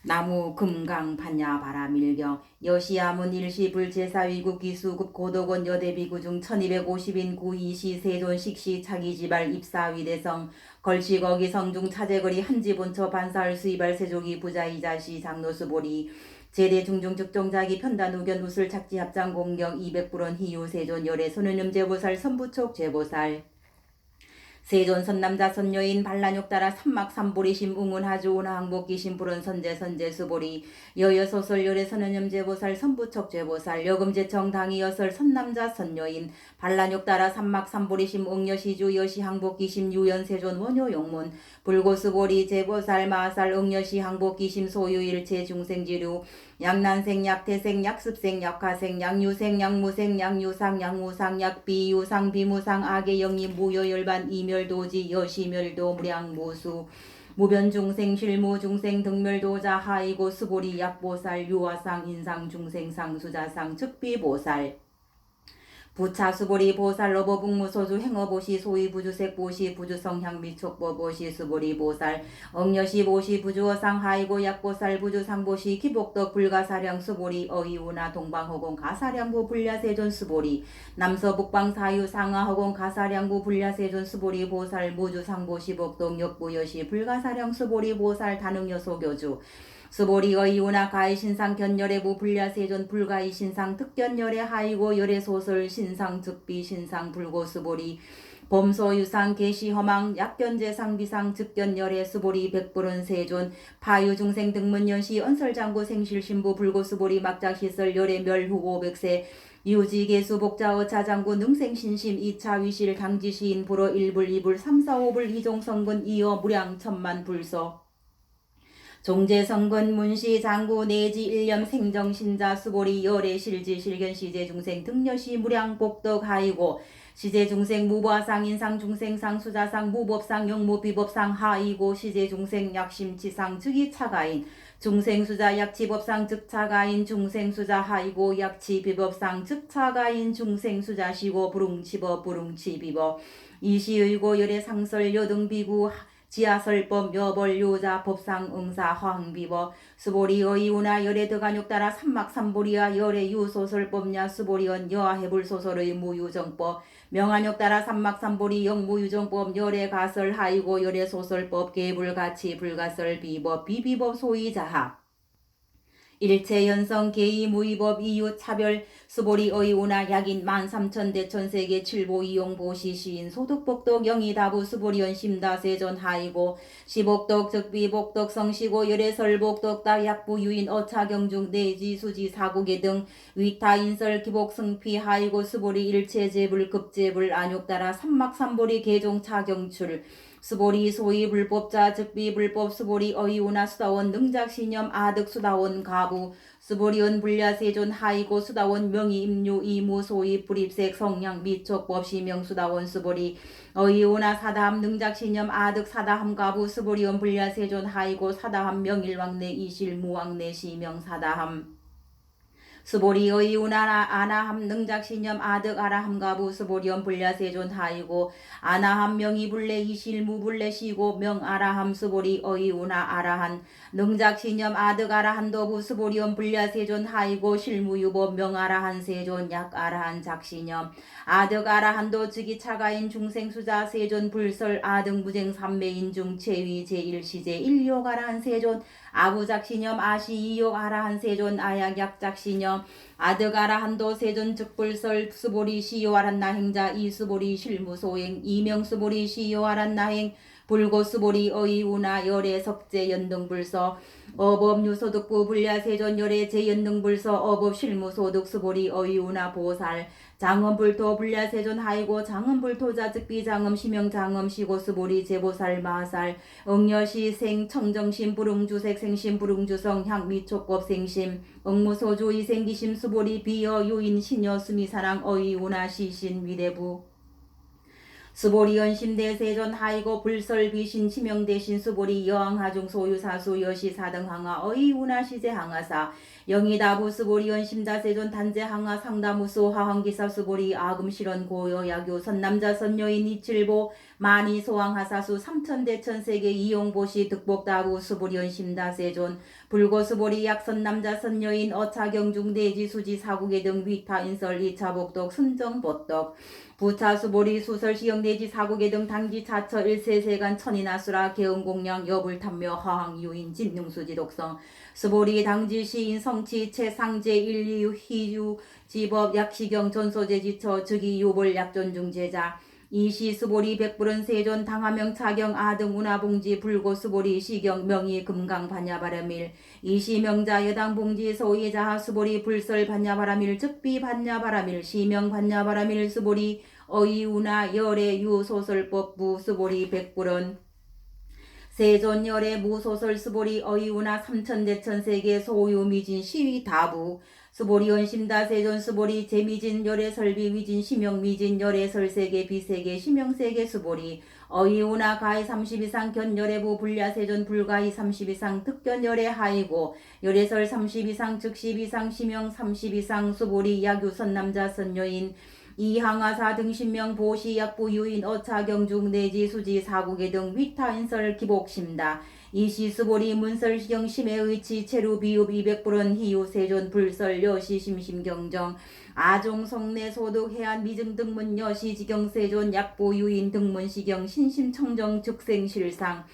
나무 금강 반야 바라밀경 여시아문 일시불 제사위국 기수급 고도권 여대비구 중 1250인 구이시 세존 식시 차기지발 입사위대성 걸시거기 성중 차제거리 한지본처 반사할 수이발 세족이 부자이자시 장로수보리 제대 중중 즉종자기 편단 우견 우술 착지 합장 공경 200불원 희유 세존 열애 손은음 제보살 선부촉 제보살 세존 선남자 선여인 반란욕 따라 삼막삼보리심 웅운하주 운하항복기심 불은 선제 수보리 여여소설 열애 선은염 제보살 선부척 제보살 여금제청 당이여설 선남자 선여인 반란욕 따라 삼막삼보리심 웅여시주 여시항복기심 유연세존 원효용문 불고수보리 제보살 마살 웅여시 항복기심 소유일체 중생지류 양난생 약태생 약습생 약화생 양유생 양무생 양유상 양무상 약비유상 비무상 악의영리 무여열반 이멸도지 여시멸도 무량무수 무변중생 실무중생 등멸도자 하이고 수보리 약보살 유화상 인상중생 상수자상 즉비보살 부차수보리 보살 러버북무소주 행어보시 소위부주색 보시 부주성향 미촉보보시 수보리 보살 억여시 보시 부주어상 하이고 약보살 부주상보시 기복덕 불가사량 수보리 어이우나 동방허공 가사량부 불야세존 수보리 남서북방 사유 상하허공 가사량부 불야세존 수보리 보살 무주상보시 복동 역부여시 불가사량 수보리 보살 단응여소교주 수보리의 이우나 가해신상 견열애부 불야세존 불가해신상 특견열애 하이고 열애소설 신상 즉비 신상 불고수보리 범소유상 계시허망 약견제상 비상 즉견열애 수보리 백불은 세존 파유중생 등문연시 언설장구 생실신부 불고수보리 막자시설 열애 멸후고 백세 유지계수 복자어 자장구 능생신심 2차 위실 당지시인 불어 1불 2불 3, 4, 5불 이종성근 이어 무량 천만 불서 종제성근 문시 장구 내지 일념 생정신자 수보리 열애 실지 실견 시제 중생 등여시 무량 복덕 하이고 시제 중생 무보아상 인상 중생상 수자상 무법상 영무 비법상 하이고 시제 중생 약심치상 즉이 차가인 중생수자 약치법상 즉차가인 중생수자 하이고 약치비법상 즉차가인 중생수자시고 부릉치법 부릉치비법 이시의고 열애 상설 여등비구 지하설법 여벌 요자 법상 응사 허항비버 수보리의 이우나 열애 드간욕 따라 삼막삼보리와 열애 유소설법냐 수보리언 여해불 소설의 무유정법 명한욕 따라 삼막삼보리 영무유정법 열애 가설 하이고 열애 소설법 계불가치 불가설 비법 비비법 소이자하 일체연성 개의무의법 이유차별 수보리의 우나 약인 13,000대천세계 칠보이용보시 시인 소득복덕 영이다부 수보리연 심다세전 하이고 시복덕 즉비복덕 성시고 열애설복덕 다약부 유인 어차경중 내지 수지 사국의 등 위타인설 기복승피 하이고 수보리 일체제불 급제불 안욕 따라 삼막삼보리 개종 차경출 수보리 소위 불법자 즉비 불법 수보리 어이우나 수다원 능작신념 아득 수다원 가부 수보리원 불야세존 하이고 수다원 명의 임류 이무 소위 불입색 성량 미촉법 시명 수다원 수보리 어이우나 사다함 능작신념 아득 사다함 가부 수보리원 불야세존 하이고 사다함 명일왕내 이실 무왕내 시명 사다함 수보리의 우나라 아나함 능작신념 아득 아라함가부 수보리언 불야세존 하이고 아나함 명이불레 이실무불레 시고 명아라함 수보리의 우나 아라한 능작신념 아득 아라한도부 수보리언 불야세존 하이고 실무유법 명아라한 세존 약아라한 작신념 아득 아라한도 즉이 차가인 중생수자 세존 불설 아등부쟁 삼매인 중 최위 제1시제 일욕 아라한 세존 아부작신념 아시 이욕 아라한 세존 아약약작신념 아득 아라한도 세존 즉불설 수보리 시요아란 나행자 이수보리 실무소행 이명수보리 시요아란 나행 불고수보리 어이우나 열애 석제 연등불서 어법유소득부 불야세존 열애 제연등불서 어법 실무소득 수보리 어이우나 보살 장엄불토 불야세존 하이고 장엄불토자 즉비 장엄 시명 장엄 시고 수보리 제보살 마살 응여시 생 청정심 부릉주색 생심 부릉주성 향 미촉법 생심 응무소주 이생기심 수보리 비어 유인 신여 수미사랑 어이우나 시신 위대부 수보리연 심대세존 하이고 불설비신 치명대신 수보리 여왕하중 소유사수 여시사등항하 어이우나 시제항하사 영이다부 수보리연 심다세존 단제항하 상다무수 하황기사 수보리 아금실원 고여 야교 선남자 선여인 이칠보 많이 소왕하사수 삼천대천세계 이용보시 득복다부 수보리연 심다세존 불고수보리 약선 남자 선여인 어차경중 내지 수지 사국의 등 위타인설 2차 복덕 순정복덕 부차수보리 수설시경 내지 사국의 등 당지 차처 1세세간 천인아수라 개응공양 여불탐묘 하항유인 진능수지 독성 수보리 당지 시인 성치 최상제 1, 2 희유 지법 약시경 전소제지처 즉위 유볼 약존중제자 이시 수보리 백불은 세존 당하명 차경 아등 운하봉지 불고 수보리 시경 명의 금강 반야바라밀 이시 명자 여당 봉지 소위 자하 수보리 불설 반야바라밀 즉비 반야바라밀 시명 반야바라밀 수보리 어이운하 열애 유소설법 부 수보리 백불은 세존열의 무소설 수보리 어이운하 삼천대천세계 소유미진 시위 다부 수보리 원심다 세존 수보리 재미진 열의 설비 위진 심영 미진 열의 설세계 비세계 심영세계 수보리 어이운하 가히 30 이상 견열의부 불야 세존 불가히 30 이상 특견열의 하이고 열의설 30 이상 즉십 이상 심영 30 이상 수보리 야규선 남자 선여인 이항하사 등신명 보시 약부 유인 어차경중 내지 수지 사국의 등 위타인설 기복심다. 이시수보리 문설시경 심해의치 체루 비읍 200불은 희유 세존 불설 여시 심심경정 아종 성내 소득 해안 미증 등문 여시 지경 세존 약부 유인 등문 시경 신심청정 즉생실상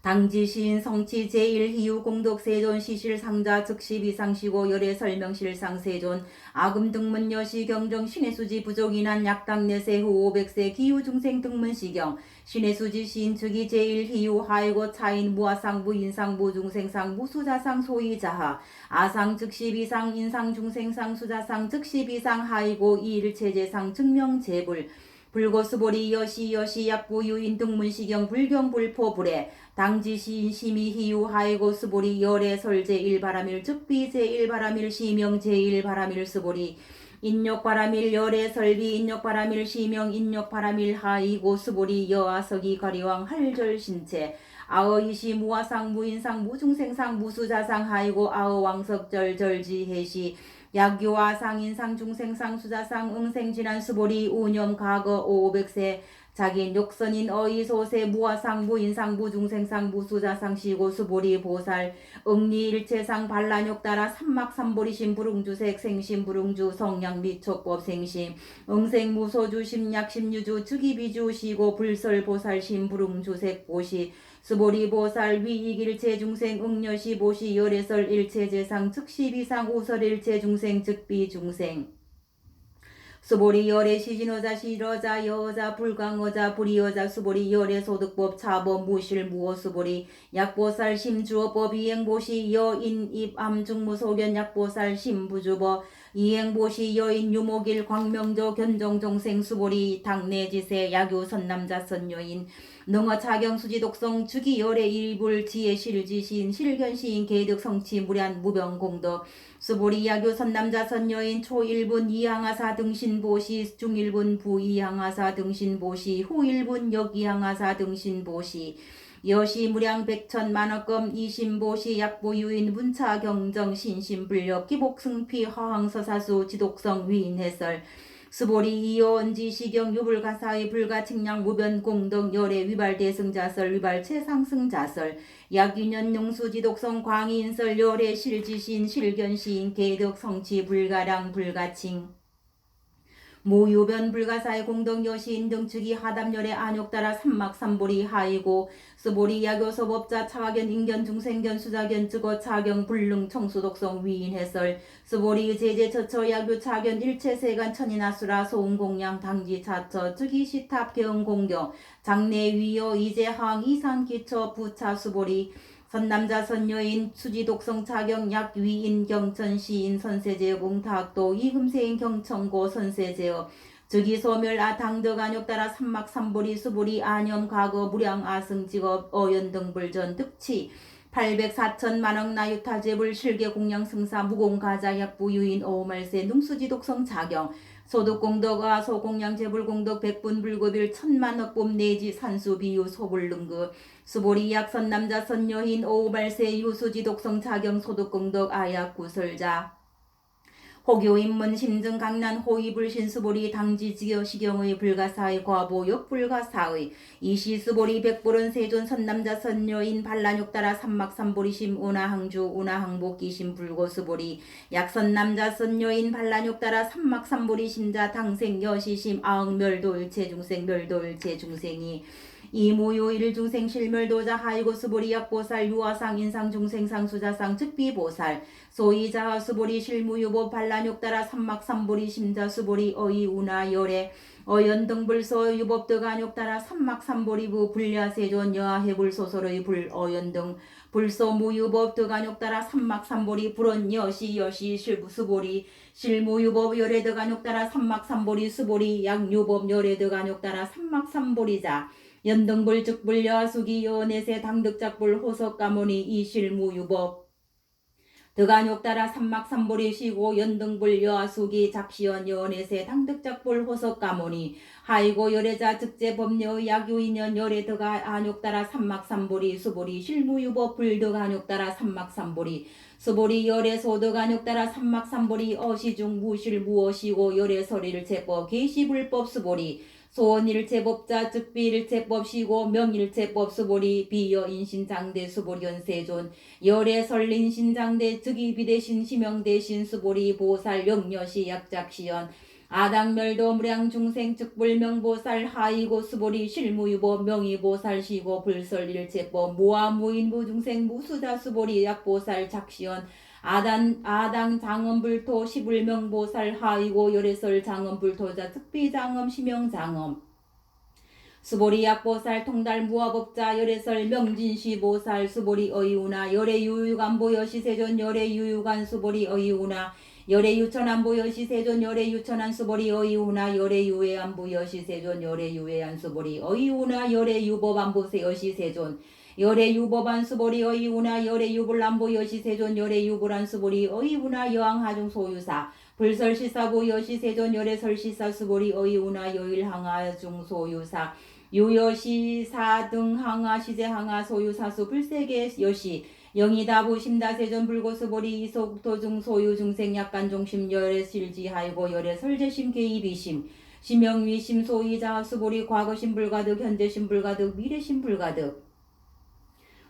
당지 시인 성치 제1희유 공덕 세존 시실 상자 즉십 이상 시고 열의 설명실상 세존 아금 등문 여시 경정 신의 수지 부족인한 약당 내세 후 500세 기유 중생 등문 시경 신의 수지 시인 즉위 제1희유 하이고 차인 무아상 무인상 무중생상 무수자상 소이자하 아상 즉십 이상 인상 중생상 수자상 즉십 이상 하이고 이일체제상 증명제불 불고수보리 여시 약부 유인 등문시경 불경불포불에 당지시인 심의희유 하이고 수보리 열의 설제 1바라밀 즉비 제1바라밀 시명 제1바라밀 수보리 인력바라밀 열의 설비 인력바라밀 시명 인력바라밀 하이고 수보리 여아석이 가리왕 할절신체 아어이시 무아상 무인상 무중생상 무수자상 하이고 아어왕석절 절지해시 약유와 상인상 중생상 수자상 응생진한 수보리 우념 과거 500세 자긴 욕선인 어이소세 무아상 무인상 무중생상 무수자상 시고 수보리 보살 응리일체상 반란욕 따라 삼막삼보리심 부릉주색 생심 부릉주 성량 미촉법 생심 응생무소주 심약 심유주 즉위비주 시고 불설 보살심 부릉주색 보시 수보리 보살 위익일체 중생 응여시 보시 열애설 일체제상 즉시비상 우설일체 중생 즉비 중생 수보리 열애 시진어자 실어자 여자 불강어자 불이어자 수보리 열애 소득법 차법 무실 무어 수보리 약보살 심주어법 이행보시 여인 입암 중무소견 약보살 심부주법 이행보시 여인 유목일 광명조 견정종생 수보리 당내지세 야교 선남자 선여인 능어 차경 수지 독성 주기 열애 일불 지혜 실지시인 실견시인 계득 성치 무량 무병공덕 수보리 야교 선남자 선여인 초1분 이항하사 등신보시 중1분 부이항하사 등신보시 후1분 역이항하사 등신보시 여시 무량 백천 만억검 이신보시 약보유인 문차 경정 신심불력 기복승피 허항서사수 지독성 위인해설 수보리 이어언지 시경 유불가사의 불가측량 무변공덕 열애 위발대승자설 위발최상승자설 약유년 용수지독성 광인설 열애 실지신 실견시인 계덕 성치 불가량 불가칭 무유변 불가사의 공덕여시인 등 즉위 하담열의 안욕 따라 삼막삼보리 하이고 수보리 야교서법자 차견 인견 중생견 수자견 즉어 차경 불능 청수독성 위인해설 수보리 제제처처 야교 차견 일체세간 천인아수라 소음공양 당지 차처 즉위 시탑 개응공경 장내위여 이제항 이산기처 부차 수보리 선남자 선여인 수지독성 차경 약위인 경천시인 선세제업 웅탁도 이금세인 경천고 선세제업 즉위소멸 아당덕 안욕 따라 삼막삼보리 수보리 안염 과거 무량 아승직업 어연등불전 득치 804천 만억 나유타제불 실계공양 승사 무공가자 약부 유인 오말세 능수지독성 자경 소득공덕아 소공양 재불공덕 백분불급일 천만억봄 내지 산수비유 소불능급 수보리 약선 남자 선여인 오발세 유수지독성 자경 소득공덕 아약 구설자 호교 인문 심증 강난 호위불 신수보리 당지지여 시경의 불가사의 과보 역불가사의 이시수보리 백불은 세존 선남자 선여인 반란욕 따라 삼막삼보리 심운하항주 운하항복기 심불고수보리 약선남자 선여인 반란욕 따라 삼막삼보리 심자 당생 여시심 아흥멸도일체 중생 멸도일체 중생이 이무유 일중생 실멸도자 하이고 수보리 약보살 유화상 인상 중생 상수자상 즉비보살 소위 자하 수보리 실무유보 반란욕 따라 삼막삼보리 심자 수보리 어이우나 열애 어연등불소 유법득안욕 따라 삼막삼보리부 불야세존 여하해불소설의 불어연등 불소 무유법 득안욕 따라 삼막삼보리 불언 여시 실수보리 실무유법 열애득안욕 따라 삼막삼보리 수보리 약유법 열애득안욕 따라 삼막삼보리자 연등불 즉불 여하수기 여내세 당득작불 호석가모니 이실무유법 득안욕 따라 삼막삼보리 시고 연등불 여하수기 잡시연 여내세 당득작불 호석가모니 하이고 열애자 즉제법녀 약유인연 열애득아 안욕 따라 삼막삼보리 수보리 실무유법 불득안욕 따라 삼막삼보리 수보리 열애소득안욕 따라 삼막삼보리 어시중 무실무어시고 열애설일 제법 계시불법 수보리 소원일체법자 즉비일체법 시고 명일체법 수보리 비여인신장대 수보리연세존 열애설린신장대 즉이비대신 시명대신 수보리 보살 영여시 약작시연 아당멸도 무량중생 즉불명보살 하이고 수보리 실무유법 명의보살 시고 불설일체법 무아무인무중생 무수자 수보리 약보살 작시연 아당 장엄불토 시불명보살 하이고 열애설 장엄불토자 특비장엄 시명장엄 수보리 약보살 통달 무화법자 열애설 명진시보살 수보리 어이우나 열애유유간보 여시세존 열애유유간 수보리 어이우나 열애유천안보 여시세존 열애유천안 수보리 어이우나 열애유외안보 여시세존 열애유외안 수보리 어이우나 열애유법안보 여시세존 열애유법안 수보리 어이우나 열애유불안보 여시세존 열애유불안 수보리 어이우나 여항하중 소유사 불설시사보 여시세존 열애설시사 수보리 어이우나 여일항하중 소유사 유여시사 등 항하 시제항하 소유사수 불세계 여시 영이다부 심다세존 불고수보리 이속도중 소유중생 약간종심 열애실지하이고 열애설제심 개입이심 심영위심 소이자 수보리 과거심 불가득 현재심 불가득 미래심 불가득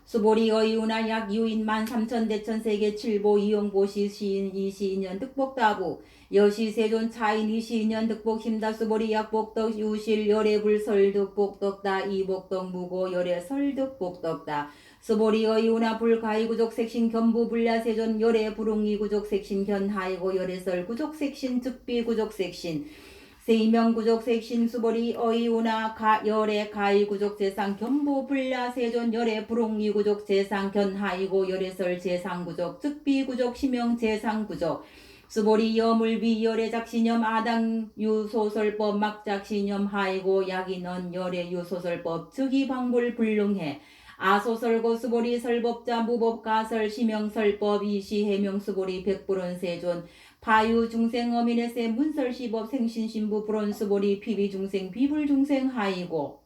수보리 어이우나 약 유인 13,000대천세계 칠보 이용보시 시인 이시인연 득복다부 여시세존 차인 이시인연 득복 심다 수보리 약복덕 유실 열애불설 득복덕다 이복덕 무고 열애설 득복덕다 수보리 어이우나 불가이구족 색신 견부 불야세존 열애불웅이 구족 색신 견하이고 열애설 구족 색신 즉비구족 색신 세이명구족 색신 수보리 어이우나 열애 가이구족 재상 견부 불야세존 열애 불홍이구족 재상 견하이고 열애설 재상구족 즉비구족 시명 재상구족 수보리 여물비 열애작신념 아당 유소설법 막작신념 하이고 약인언 열애 유소설법 즉이방불 불능해 아소설고 수보리 설법자 무법가설 시명설법 이시해명 수보리 백불원세존 파유중생 어민에세 문설시법 생신신부 불원수보리 피비중생 비불중생 하이고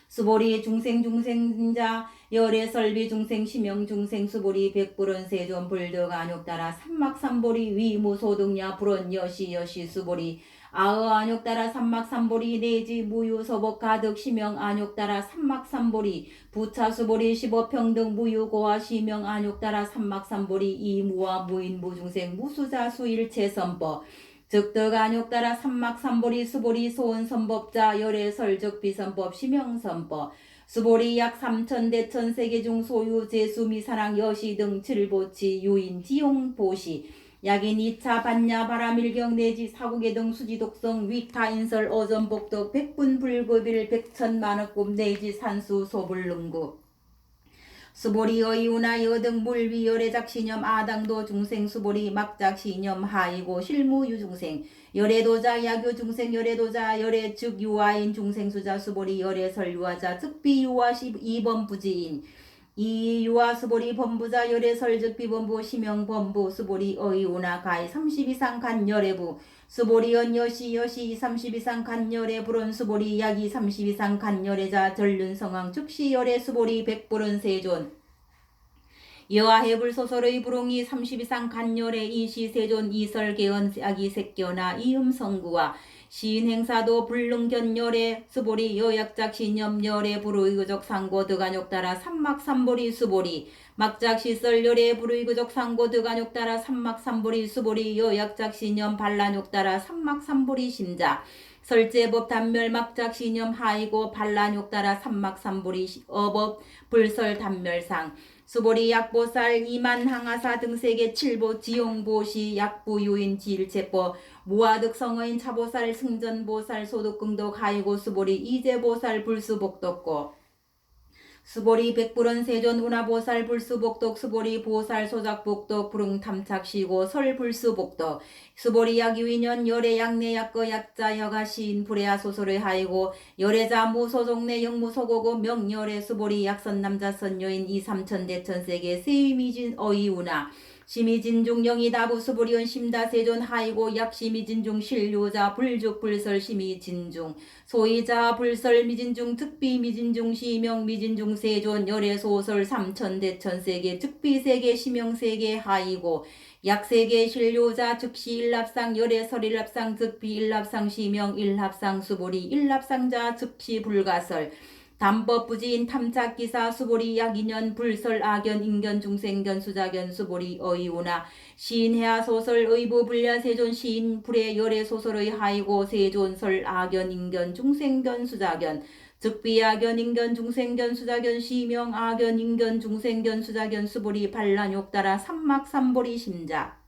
수보리 중생자 열애설비중생 시명중생 수보리 백불원세존 불득안욕 따라 삼막삼보리 위무소득야 불원여시 수보리 아의안욕 따라 삼막삼보리 내지 무유서법 가득 시명안욕 따라 삼막삼보리 부차수보리 십업평등 무유고와 시명안욕 따라 삼막삼보리 이무와 무인무중생 무수자 수일체선법 즉득안욕 따라 삼막삼보리 수보리 소원선법자 열애설적 비선법 시명선법 수보리 약 3,000대천세계 중 소유 제수미사랑 여시 등 칠보치 유인 지용보시 약인 2차 반야 바라밀경 내지 사국의 등 수지독성 위타인설 어전복덕 백분불급일 백천만억급 내지 산수 소불능구 수보리 어이우나 여등 물위 열애작신념 아당도 중생 수보리 막작신념 하이고 실무유중생 열애도자 약유중생 열애도자 열애즉 유아인 중생수자 수보리 열애설유아자 즉비유아 12번 부지인 이유아 수보리 범부자 열애설즉 비범부 시명범부 수보리 어이우나 가이 30이상 간열애부 수보리 연여시 32상 간열애 불원 수보리 약이 32상 간열애자 전륜성왕 즉시 열애 수보리 백불원 세존 여하해불 소설의 부롱이 30 이상 간열의 이시세존 이설개언 야기색견아 이음성구와 시인행사도 불능견열의 수보리 여약작 신염열의 불의그적 상고 드간욕 따라 삼막삼보리 수보리 막작 시설열의 불의그적 상고 드간욕 따라 삼막삼보리 수보리 여약작 신염 반란욕 따라 삼막삼보리 심자 설제법 단멸 막작 신염 하이고 반란욕 따라 삼막삼보리 어법 불설 단멸상 수보리 약보살 이만 항하사 등세계 칠보 지용보시 약부 유인 지일체법 무아득 성어인 차보살 승전보살 소득긍독 하이고 수보리 이제보살 불수복덕고 수보리 백불원 세존 운하보살 불수복덕 수보리 보살 소작복덕 불응탐착시고 설불수복덕 수보리 약유인연 열애 약내 약거 약자 여가 시인 불애야 소설의 하이고 열애자 무소속내 영무소고고 명열애 수보리 약선남자 선여인 이삼천대천세계 세미진 어이운하 심의진중 영이다부 수보리온 심다세존 하이고 약심의진중 신료자 불죽 불설 심의진중 소이자 불설 미진중 특비 미진중 시명 미진중 세존 열애소설 삼천대천세계 특비세계 시명세계 하이고 약세계 신료자 즉시 일합상 열애설 일합상 특비 일합상 시명 일합상 수보리 일합상자 즉시 불가설 담법부지인 탐착기사 수보리 약인연 불설 악연 인견 중생견 수자견 수보리 어이우나 시인해야 소설 의부 불야세존 시인 불의 열애 소설의 하이고 세존설 악연 인견 중생견 수자견 즉비악연 인견 중생견 수자견 시명 악연 인견 중생견 수자견 수보리 반란욕 따라 삼막삼보리 심자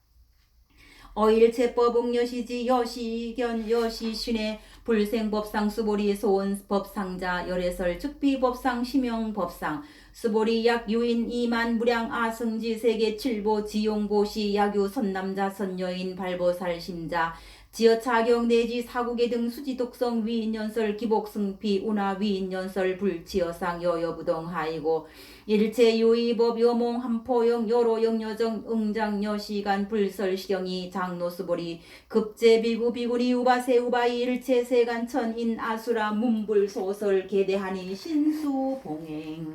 어일체법 응여시지 여시견 여시신의 불생법상 수보리 소원법상자 열애설 즉비법상 시명법상 수보리 약유인 이만 무량 아승지 세계 칠보 지용보시 약유 선남자 선여인 발보살 심자 지어차경 내지 사국의 등 수지독성 위인연설 기복승피 운하 위인연설 불지어상 여여부동 하이고 일체 유의법 여몽 한포영 여로영여정 응장여시간 불설시경이 장노수보리 급제비구 비구니 우바세 우바이 일체 세간천인 아수라 문불소설 계대하니 신수봉행